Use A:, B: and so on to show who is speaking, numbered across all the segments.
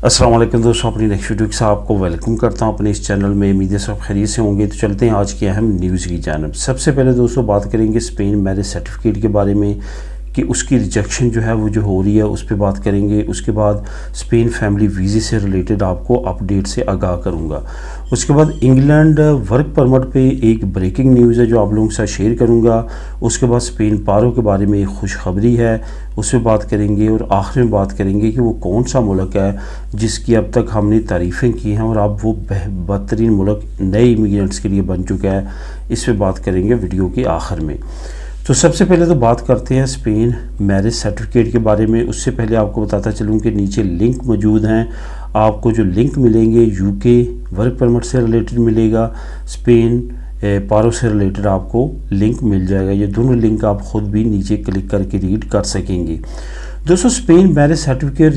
A: अस्सलाम वालेकुम दोस्तों, अपनी नेक्स्ट वीडियो के साथ आपको वेलकम करता हूं अपने इस चैनल में। उम्मीद है सब खैरियत से होंगे। तो चलते हैं आज की अहम न्यूज़ की जानिब। सबसे पहले दोस्तों बात करेंगे स्पेन मैरिज सर्टिफिकेट के बारे में कि उसकी रिजेक्शन जो है वो जो हो रही है उस पर बात करेंगे। उसके बाद स्पेन फैमिली वीज़े से रिलेटेड आपको अपडेट से आगाह करूंगा। उसके बाद इंग्लैंड वर्क परमिट पे एक ब्रेकिंग न्यूज़ है जो आप लोगों के साथ शेयर करूंगा। उसके बाद स्पेन पारो के बारे में एक खुशखबरी है, उस पर बात करेंगे। और आखिर में बात करेंगे कि वो कौन सा मुल्क है जिसकी अब तक हमने तारीफ़ें की हैं और अब वो बेहतरीन मुल्क नए इमिग्रेंट्स के लिए बन चुका है। इस पर बात करेंगे वीडियो के आखिर में। तो सबसे पहले तो बात करते हैं स्पेन मैरिज सर्टिफिकेट के बारे में। उससे पहले आपको बताता चलूँ कि नीचे लिंक मौजूद हैं। आपको जो लिंक मिलेंगे यूके वर्क परमिट से रिलेटेड मिलेगा, स्पेन पारो से रिलेटेड आपको लिंक मिल जाएगा। ये दोनों लिंक आप ख़ुद भी नीचे क्लिक करके रीड कर सकेंगे। दोस्तों स्पेन मैरिज सर्टिफिकेट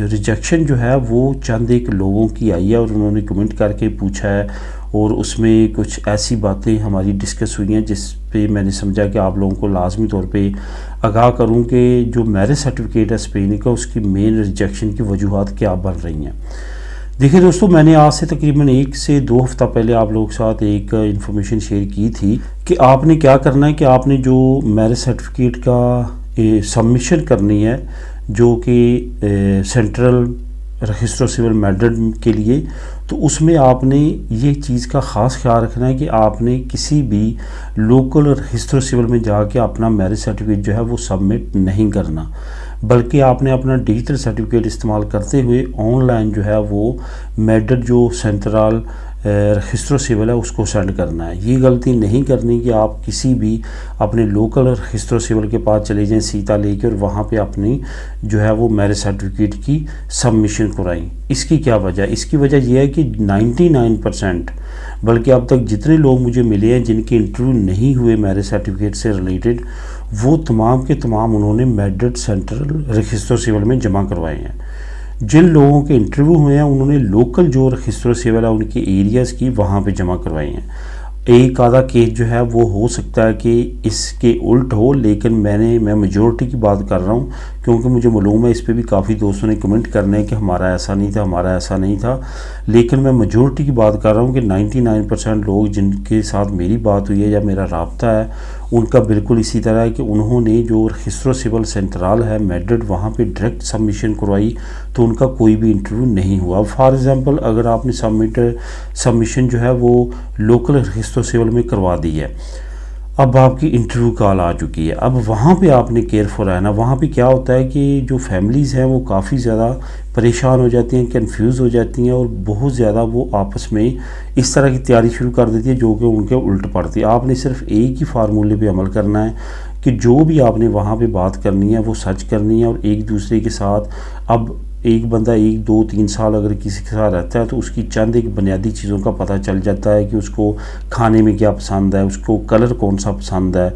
A: रिजेक्शन जो है वो चंद एक लोगों की आई है और उन्होंने कमेंट करके पूछा है और उसमें कुछ ऐसी बातें हमारी डिस्कस हुई हैं जिस पे मैंने समझा कि आप लोगों को लाजमी तौर पे आगाह करूं कि जो मैरिज सर्टिफिकेट है स्पेन का उसकी मेन रिजेक्शन की वजूहत क्या बन रही हैं। देखिए दोस्तों, मैंने आज से तकरीबन 1 से 2 हफ्ता पहले आप लोगों के साथ एक इन्फॉर्मेशन शेयर की थी कि आपने क्या करना है कि आपने जो मैरिज सर्टिफिकेट का सबमिशन करनी है जो कि सेंट्रल रजिस्टर सिविल मैड्रिड के लिए, तो उसमें आपने ये चीज़ का ख़ास ख्याल रखना है कि आपने किसी भी लोकल रजिस्टर सिविल में जाके अपना मैरिज सर्टिफिकेट जो है वो सबमिट नहीं करना, बल्कि आपने अपना डिजिटल सर्टिफिकेट इस्तेमाल करते हुए ऑनलाइन जो है वो मैड्रिड जो सेंट्रल रजिस्टर सिविल है उसको सेंड करना है। ये गलती नहीं करनी कि आप किसी भी अपने लोकल रजिस्टर सिविल के पास चले जाएं सीता लेके और वहाँ पे अपनी जो है वो मैरिज सर्टिफिकेट की सबमिशन कराएं। इसकी क्या वजह? इसकी वजह यह है कि 99% बल्कि अब तक जितने लोग मुझे मिले हैं जिनके इंटरव्यू नहीं हुए मैरिज सर्टिफिकेट से रिलेटेड, वो तमाम के तमाम उन्होंने मैड्रिड सेंट्रल रजिस्टर सिविल में जमा करवाए हैं। जिन लोगों के इंटरव्यू हुए हैं उन्होंने लोकल जो रजिस्टर सिविल है उनके एरियाज़ की वहाँ पे जमा करवाई हैं। एक आधा केस जो है वो हो सकता है कि इसके उल्ट हो, लेकिन मैं मेजॉरिटी की बात कर रहा हूँ क्योंकि मुझे मालूम है इस पे भी काफ़ी दोस्तों ने कमेंट करने हैं कि हमारा ऐसा नहीं था, हमारा ऐसा नहीं था। लेकिन मैं मेजॉरिटी की बात कर रहा हूँ कि 99% लोग जिनके साथ मेरी बात हुई है या मेरा राब्ता है उनका बिल्कुल इसी तरह है कि उन्होंने जो रजिस्टर सिविल सेंट्रल है मैड्रिड वहाँ पे डायरेक्ट सबमिशन करवाई तो उनका कोई भी इंटरव्यू नहीं हुआ। फॉर एग्ज़ाम्पल अगर आपने सबमिशन जो है वो लोकल रजिस्टर सिविल में करवा दी है, अब आपकी इंटरव्यू कॉल आ चुकी है, अब वहाँ पे आपने केयरफुल रहना। वहाँ पे क्या होता है कि जो फैमिलीज़ हैं वो काफ़ी ज़्यादा परेशान हो जाती हैं, कंफ्यूज हो जाती हैं और बहुत ज़्यादा वो आपस में इस तरह की तैयारी शुरू कर देती है जो कि उनके उल्ट पड़ती है। आपने सिर्फ एक ही फार्मूले पे अमल करना है कि जो भी आपने वहाँ पे बात करनी है वो सच करनी है और एक दूसरे के साथ, अब एक बंदा 1, 2, 3 साल अगर किसी के साथ रहता है तो उसकी चंद एक बुनियादी चीज़ों का पता चल जाता है कि उसको खाने में क्या पसंद है, उसको कलर कौन सा पसंद है।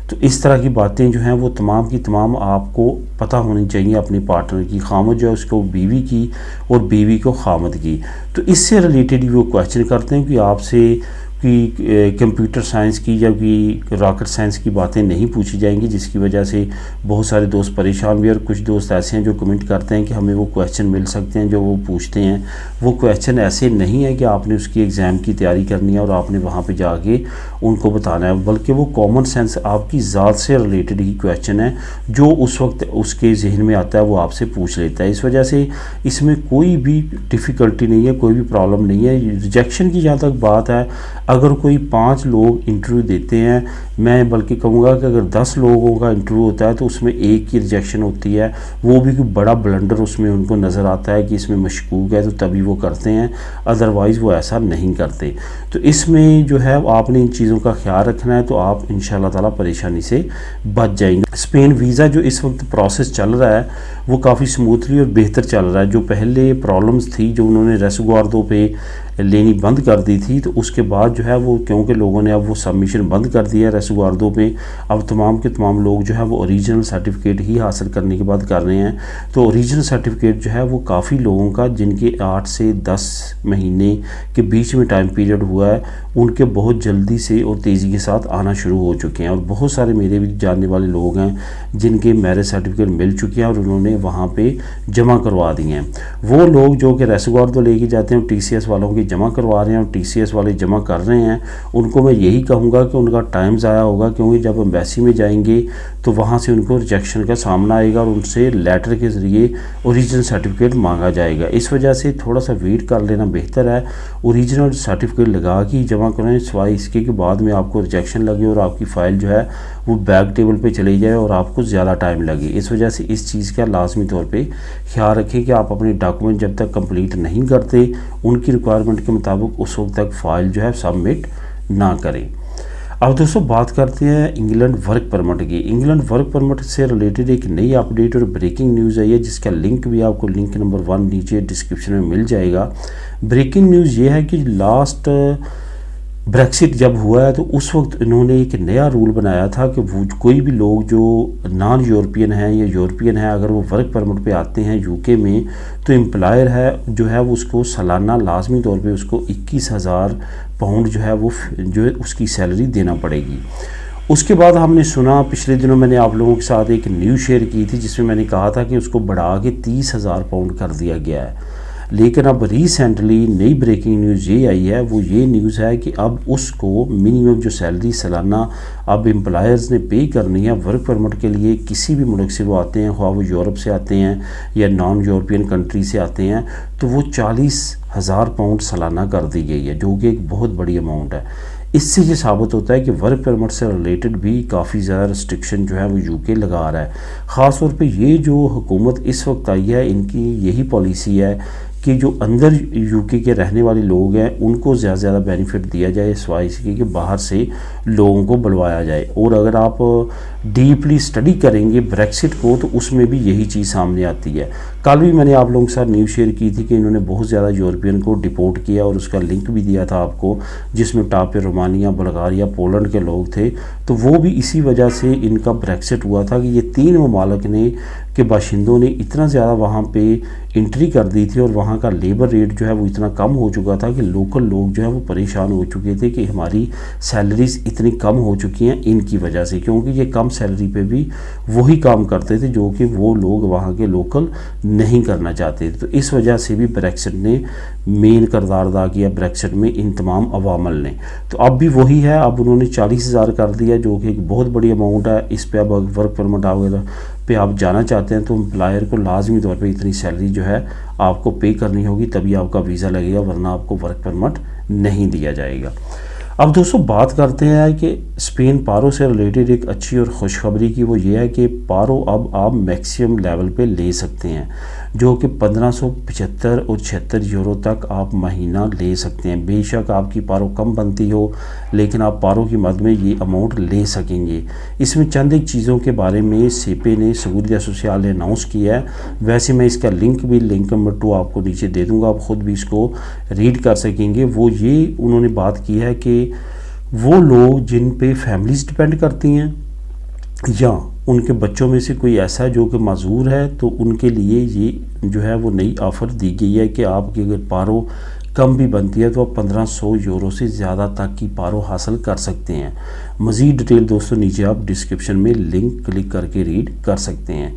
A: तो इस तरह की बातें जो हैं वो तमाम की तमाम आपको पता होनी चाहिए अपने पार्टनर की, खामद जो है उसको बीवी की और बीवी को खामद की। तो इससे रिलेटेड वो क्वेश्चन करते हैं कि आपसे कि कंप्यूटर साइंस की या कि रॉकेट साइंस की बातें नहीं पूछी जाएंगी, जिसकी वजह से बहुत सारे दोस्त परेशान भी। और कुछ दोस्त ऐसे हैं जो कमेंट करते हैं कि हमें वो क्वेश्चन मिल सकते हैं जो वो पूछते हैं। वो क्वेश्चन ऐसे नहीं है कि आपने उसकी एग्ज़ाम की तैयारी करनी है और आपने वहाँ पे जाके उनको बताना है, बल्कि वो कॉमन सेंस आपकी ज़ात से रिलेटेड ही क्वेश्चन है जो उस वक्त उसके जहन में आता है वो आपसे पूछ लेता है। इस वजह से इसमें कोई भी डिफ़िकल्टी नहीं है, कोई भी प्रॉब्लम नहीं है। रिजेक्शन की जहाँ तक बात है, अगर कोई 5 लोग इंटरव्यू देते हैं, मैं बल्कि कहूँगा कि अगर 10 लोगों का इंटरव्यू होता है तो उसमें एक की रिजेक्शन होती है, वो भी कोई बड़ा ब्लंडर उसमें उनको नज़र आता है कि इसमें मशकूक है तो तभी वो करते हैं, अदरवाइज़ वो ऐसा नहीं करते। तो इसमें जो है आपने इन चीज़ों का ख्याल रखना है तो आप इंशाल्लाह ताला परेशानी से बच जाएंगे। स्पेन वीज़ा जो इस वक्त प्रोसेस चल रहा है वो काफ़ी स्मूथली और बेहतर चल रहा है। जो पहले प्रॉब्लम्स थी जो उन्होंने रेसगुआर्दो पे लेनी बंद कर दी थी, तो उसके बाद जो है वो क्योंकि लोगों ने अब वो सबमिशन बंद कर दिया है रेसगुआर्दो पे, अब तमाम के तमाम लोग जो है वो ओरिजिनल सर्टिफिकेट ही हासिल करने के बाद कर रहे हैं। तो ओरिजिनल सर्टिफिकेट जो है वो काफ़ी लोगों का जिनके 8 से 10 महीने के बीच में टाइम पीरियड हुआ है, उनके बहुत जल्दी से और तेज़ी के साथ आना शुरू हो चुके हैं। और बहुत सारे मेरे भी जानने वाले लोग हैं जिनके मैरिज सर्टिफिकेट मिल चुके हैं और उन्होंने उन्होंने वहाँ पे जमा करवा दिए हैं। वो लोग जो कि रेसगुआर तो लेके जाते हैं, TCS वालों की जमा करवा रहे हैं और TCS वाले जमा कर रहे हैं, उनको मैं यही कहूँगा कि उनका टाइम ज़ाया होगा, क्योंकि जब एम्बेसी में जाएंगे तो वहाँ से उनको रिजेक्शन का सामना आएगा और उनसे लेटर के ज़रिए ओरिजिनल सर्टिफिकेट मांगा जाएगा। इस वजह से थोड़ा सा वेट कर लेना बेहतर है, ओरिजिनल सर्टिफिकेट लगा के जमा करें, सिवाय इसके कि बाद में आपको रिजेक्शन लगे और आपकी फ़ाइल जो है वो बैक टेबल पे चली जाए और आपको ज़्यादा टाइम लगे। इस वजह से इस चीज़ का लाजमी तौर पे ख्याल रखें कि आप अपने डॉक्यूमेंट जब तक कंप्लीट नहीं करते उनकी रिक्वायरमेंट के मुताबिक उस वक्त तक फ़ाइल जो है सबमिट ना करें। अब दोस्तों बात करते हैं इंग्लैंड वर्क परमिट की। इंग्लैंड वर्क परमिट से रिलेटेड एक नई अपडेट और ब्रेकिंग न्यूज़ आई है, जिसका लिंक भी आपको लिंक नंबर 1 नीचे डिस्क्रिप्शन में मिल जाएगा। ब्रेकिंग न्यूज़ ये है कि लास्ट ब्रेक्सिट जब हुआ है तो उस वक्त इन्होंने एक नया रूल बनाया था कि वो कोई भी लोग जो नॉन यूरोपियन हैं या यूरोपियन हैं, अगर वो वर्क परमिट पे आते हैं यूके में, तो एम्प्लॉयर है जो है वो उसको सालाना लाजमी तौर पे उसको 21,000 पाउंड जो है वो जो है उसकी सैलरी देना पड़ेगी। उसके बाद हमने सुना, पिछले दिनों मैंने आप लोगों के साथ एक न्यूज़ शेयर की थी जिसमें मैंने कहा था कि उसको बढ़ा के 30,000 पाउंड कर दिया गया है। लेकिन अब रिसेंटली नई ब्रेकिंग न्यूज़ ये आई है, वो ये न्यूज़ है कि अब उसको मिनिमम जो सैलरी सालाना अब एम्प्लॉयर्स ने पे करनी है वर्क परमिट के लिए, किसी भी मुल्क से वो आते हैं, ख्वाह वो यूरोप से आते हैं या नॉन यूरोपियन कंट्री से आते हैं, तो वो 40,000 पाउंड सालाना कर दी गई है, जो कि एक बहुत बड़ी अमाउंट है। इससे ये साबित होता है कि वर्क परमिट से रिलेटेड भी काफ़ी ज़्यादा रिस्ट्रिक्शन जो है वो यूके लगा रहा है। ख़ास तौर पे ये जो हुकूमत इस वक्त आई है, इनकी यही पॉलिसी है कि जो अंदर यूके के रहने वाले लोग हैं उनको ज़्यादा से ज़्यादा बेनिफिट दिया जाए, सिवाय इसके कि बाहर से लोगों को बुलवाया जाए। और अगर आप डीपली स्टडी करेंगे ब्रेक्सिट को तो उसमें भी यही चीज़ सामने आती है। कल भी मैंने आप लोगों के साथ न्यूज़ शेयर की थी कि इन्होंने बहुत ज़्यादा यूरोपियन को डिपोर्ट किया और उसका लिंक भी दिया था आपको, जिसमें टॉप पे रोमानिया, बुल्गारिया, पोलैंड के लोग थे। तो वो भी इसी वजह से इनका ब्रेक्सिट हुआ था कि ये 3 ममालिक ने के बाशिंदों ने इतना ज़्यादा वहाँ पे एंट्री कर दी थी और वहाँ का लेबर रेट जो है वो इतना कम हो चुका था कि लोकल लोग जो है वो परेशान हो चुके थे कि हमारी सैलरीज इतनी कम हो चुकी हैं इनकी वजह से, क्योंकि ये कम सैलरी पे भी वही काम करते थे जो कि वो लोग वहाँ के लोकल नहीं करना चाहते थे। तो इस वजह से भी ब्रेक्सिट ने मेन किरदार अदा किया ब्रेक्सिट में इन तमाम अवामल ने। तो अब भी वही है, अब उन्होंने 40,000 कर दिया, जो कि एक बहुत बड़ी अमाउंट है। इस पे अब वर्क परमिट वगैरह पे आप जाना चाहते हैं तो एम्प्लॉयर को लाजमी तौर पे इतनी सैलरी जो है आपको पे करनी होगी, तभी आपका वीज़ा लगेगा, वरना आपको वर्क परमिट नहीं दिया जाएगा। अब दोस्तों बात करते हैं कि स्पेन पारो से रिलेटेड एक अच्छी और खुशखबरी की, वो ये है कि पारो अब आप मैक्सिमम लेवल पे ले सकते हैं, जो कि 1575 और 76 यूरो तक आप महीना ले सकते हैं। बेशक आपकी पारो कम बनती हो, लेकिन आप पारो की मद में ये अमाउंट ले सकेंगे। इसमें चंद एक चीज़ों के बारे में सेपे ने, seguridad social ने अनाउंस किया है। वैसे मैं इसका लिंक भी लिंक नंबर 2 आपको नीचे दे दूँगा, आप ख़ुद भी इसको रीड कर सकेंगे। वो ये उन्होंने बात की है कि वो लोग जिन पे फैमिलीज डिपेंड करती हैं या उनके बच्चों में से कोई ऐसा जो कि माजूर है, तो उनके लिए ये जो है वो नई ऑफ़र दी गई है कि आपकी अगर पारो कम भी बनती है तो आप 1500 यूरो से ज़्यादा तक की पारो हासिल कर सकते हैं। मज़ीद डिटेल दोस्तों नीचे आप डिस्क्रिप्शन में लिंक क्लिक करके रीड कर सकते हैं।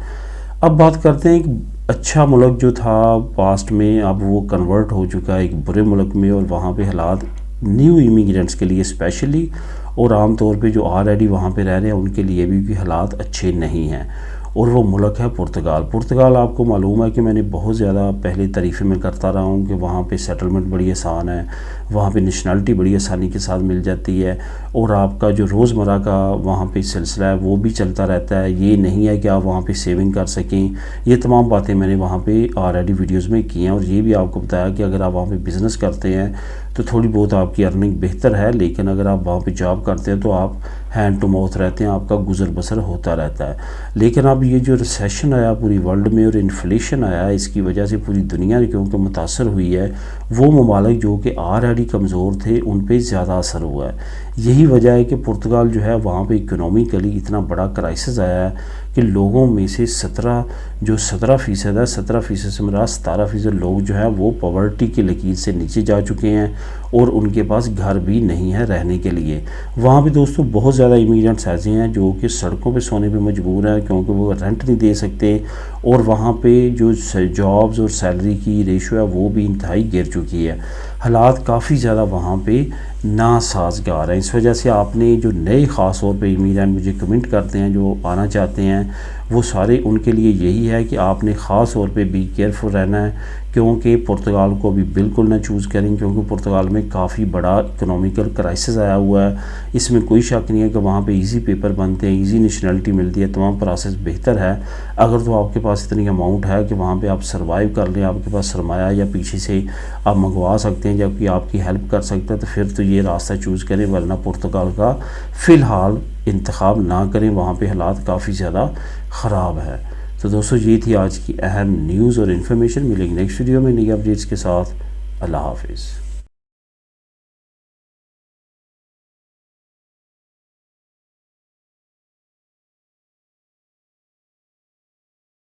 A: अब बात करते हैं एक अच्छा मुल्क जो था पास्ट में, अब वो कन्वर्ट हो चुका है एक बुरे मुल्क में, और वहाँ पे हालात न्यू इमिग्रेंट्स के लिए स्पेशली और आम तौर पे जो ऑलरेडी वहाँ पे रह रहे हैं उनके लिए भी हालात अच्छे नहीं हैं, और वो मुल्क है पुर्तगाल। पुर्तगाल आपको मालूम है कि मैंने बहुत ज़्यादा पहले तारीफ़ें में करता रहा हूँ कि वहाँ पे सेटलमेंट बड़ी आसान है, वहाँ पे नेशनलिटी बड़ी आसानी के साथ मिल जाती है, और आपका जो रोज़मर्रा का वहाँ पे सिलसिला है वो भी चलता रहता है। ये नहीं है कि आप वहाँ पे सेविंग कर सकें। ये तमाम बातें मैंने वहाँ पे ऑलरेडी वीडियोज़ में की हैं, और ये भी आपको बताया कि अगर आप वहाँ पर बिज़नेस करते हैं तो थोड़ी बहुत आपकी अर्निंग बेहतर है, लेकिन अगर आप वहाँ पे जॉब करते हैं तो आप हैंड टू माउथ रहते हैं, आपका गुजर बसर होता रहता है। लेकिन अब ये जो रिसेशन आया पूरी वर्ल्ड में और इन्फ्लेशन आया, इसकी वजह से पूरी दुनिया क्योंकि मुतासर हुई है, वो ममालिक जो कि ऑलरेडी कमज़ोर थे उन पर ज़्यादा असर हुआ है। यही वजह है कि पुर्तगाल जो है वहाँ पे इकोनॉमिकली इतना बड़ा क्राइसिस आया है कि लोगों में से 17% है, 17% से मेरा 17% लोग जो है वो पॉवर्टी की लकीर से नीचे जा चुके हैं, और उनके पास घर भी नहीं है रहने के लिए। वहाँ पे दोस्तों बहुत ज़्यादा इमिग्रेंट्स ऐसे हैं जो कि सड़कों पे सोने पे मजबूर हैं क्योंकि वो रेंट नहीं दे सकते, और वहाँ पे जो जॉब्स और सैलरी की रेशो है वो भी इंतहाई गिर चुकी है। हालात काफ़ी ज़्यादा वहाँ पे नासाजगार हैं। इस वजह से आपने जो नए ख़ास तौर पे इमिग्रेंट मुझे कमेंट करते हैं जो आना चाहते हैं, वो सारे उनके लिए यही है कि आपने ख़ास तौर पे बी केयरफुल रहना है, क्योंकि पुर्तगाल को भी बिल्कुल ना चूज़ करें, क्योंकि पुर्तगाल में काफ़ी बड़ा इकोनॉमिकल क्राइसिस आया हुआ है। इसमें कोई शक नहीं है कि वहाँ पे इजी पेपर बनते हैं, इजी नेशनलिटी मिलती है, तमाम प्रोसेस बेहतर है। अगर तो आपके पास इतनी अमाउंट है कि वहाँ पे आप सर्वाइव कर लें, आपके पास सरमाया या पीछे से आप मंगवा सकते हैं जबकि आपकी हेल्प कर सकता है, तो फिर तो ये रास्ता चूज़ करें, वरना पुर्तगाल का फ़िलहाल इंतखाब ना करें। वहाँ पे हालात काफ़ी ज़्यादा ख़राब है। तो दोस्तों ये थी आज की अहम न्यूज़ और इन्फॉर्मेशन। मिलेंगे नेक्स्ट वीडियो में नई अपडेट्स के साथ। अल्लाह हाफिज़।